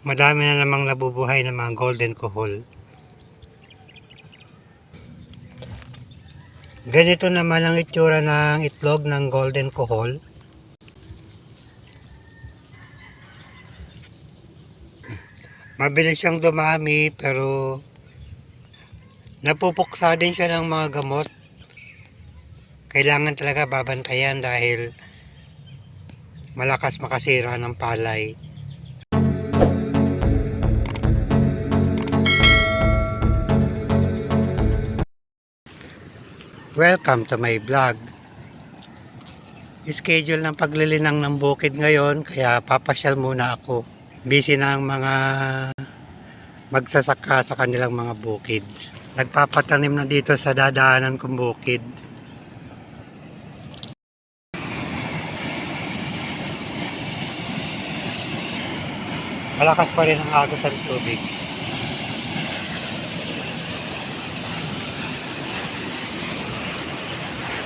Madami na namang nabubuhay ng mga golden kohol. Ganito naman ang itsura ng itlog ng golden kohol. Mabilis siyang dumami pero napupuksa din siya ng mga gamot. Kailangan talaga babantayan dahil malakas makasira ng palay. Welcome to my vlog. Schedule ng paglilinang ng bukid ngayon kaya papasyal muna ako. Busy na ang mga magsasaka sa kanilang mga bukid. Nagpapatanim na dito sa dadaanan kong bukid. Malakas pa rin ang agos ng tubig.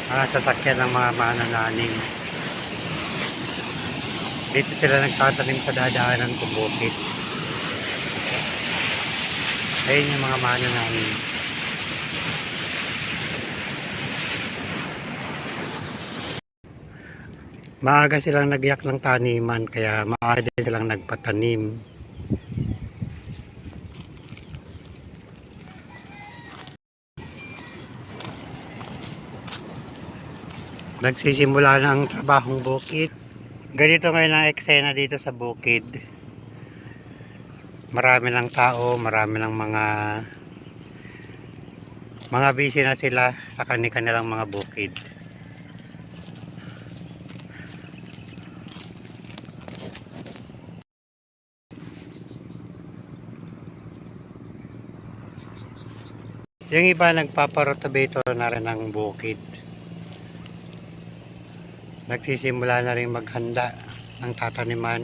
Mga sasakyan ng mga manananing. Dito sila nagtatanim sa dadaanan kong bukid. Ayun yung mga manananing. Maaga silang nagyak ng taniman kaya maaga din silang nagpatanim. Nagsisimula na ang trabahong bukid. Ganito ngayon ang eksena dito sa bukid. Marami ng tao, marami ng mga busy na sila sa kanilang mga bukid. Yung iba nagpaparotabator na rin ng bukid. Nagsisimula na rin maghanda ng tataniman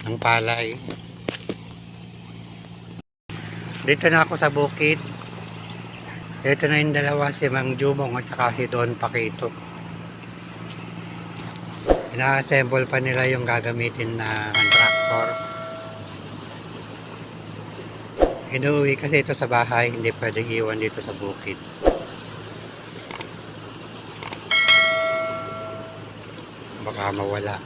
ng palay. Dito na ako sa bukid. Ito na yung dalawa, si Mang Jumong at saka si Don Paquito. Ina-assemble pa nila yung gagamitin na tractor. Inuwi kasi ito sa bahay, hindi pwedeng iwan dito sa bukid. Baka mawala.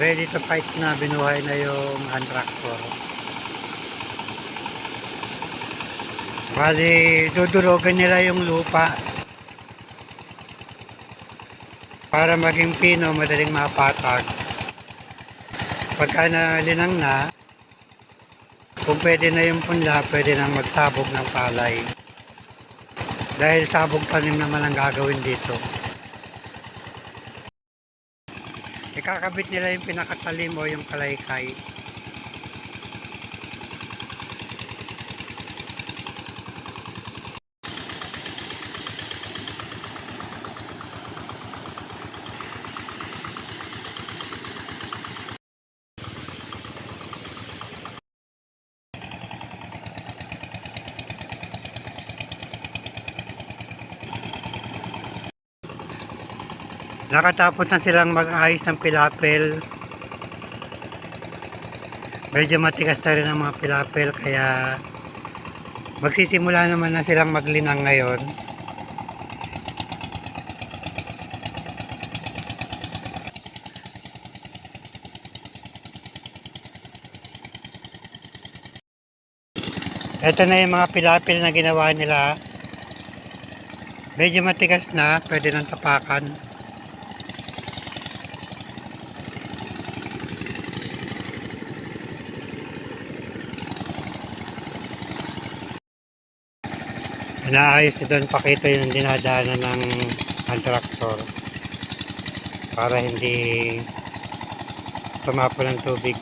Ready to fight na, binuhay na yung hand tractor. Bali, dudurogan nila yung lupa para maging pino, madaling mapatag. Pagka nalinang na, kung pwede na yung punla, pwede nang magsabog ng palay. Dahil sabog tanim naman ang gagawin dito. Ikakabit nila yung pinakatalim o yung kalaykay. Nakatapos na silang mag-ayos ng pilapel. Medyo matigas na rin ang mga pilapel kaya magsisimula naman na silang maglinang ngayon. Ito na yung mga pilapel na ginawa nila. Medyo matigas na, pwede nang tapakan. Inaayos ni Don Paquito yung dinadaanan ng tractor para hindi tumapo ng tubig.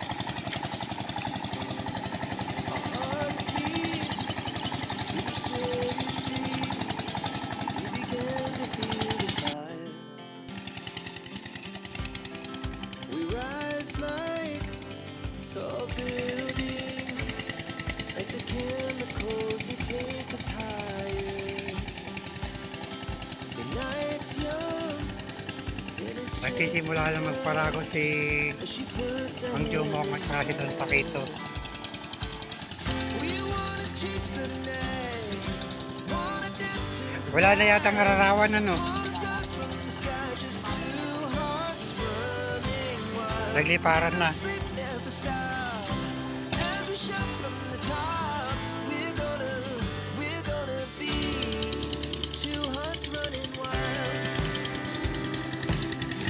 We rise like tall buildings. magsisimula lang magparago si Ang Jumong at saka si Don Paquito. Wala na yata ang ararawan ano. Nagliparan na.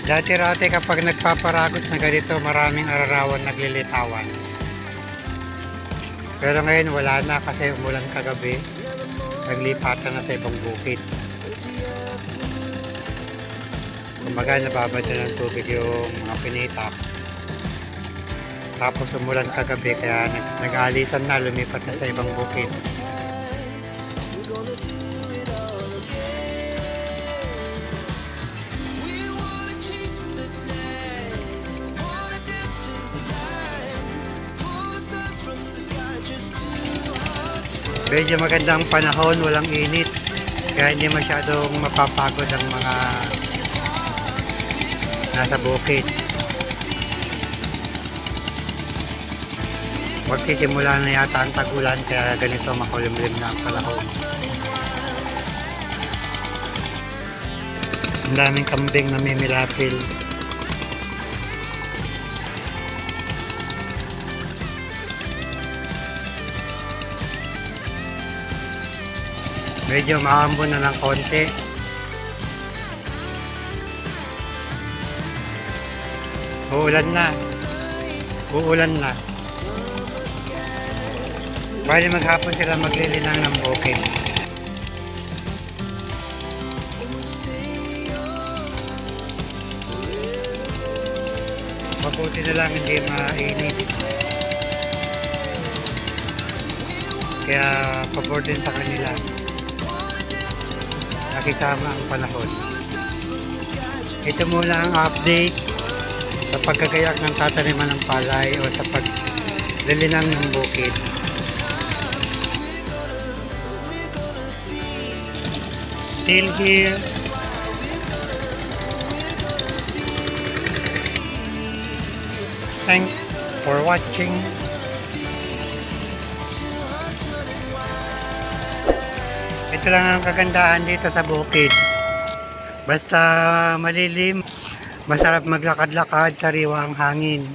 Dati-rati kapag nagpaparagos na ganito, maraming ararawan naglilitawan. Pero ngayon wala na kasi umulan kagabi. Naglipatan na sa ibang bukid. Kumbaga nababad na ng tubig yung mga pinitak. Tapos umulan kagabi kaya nag-aalisan na, lumipat na sa ibang bukid. Medyo magandang panahon, walang init. Kaya hindi masyadong mapapagod ang mga nasa bukid. Magsisimula na yata ang tagulan kaya ganito makulimlim na ang panahon. Ang daming kambing na mimilapil. Medyo maambon na ng konti. Uulan na. Uulan na. Bali maghapon sila maglilinang ng bukid. Mabuti na lang hindi mainit. Kaya pabor din sa kanila. Nakisama ang panahon. Ito muna ang update sa pagkagayak ng tataniman ng palay o sa paglilinang ng bukid. Still here. Thanks for watching. Ito lang ang kagandahan dito sa bukid. Basta malilim, masarap maglakad-lakad, sariwa ang hangin.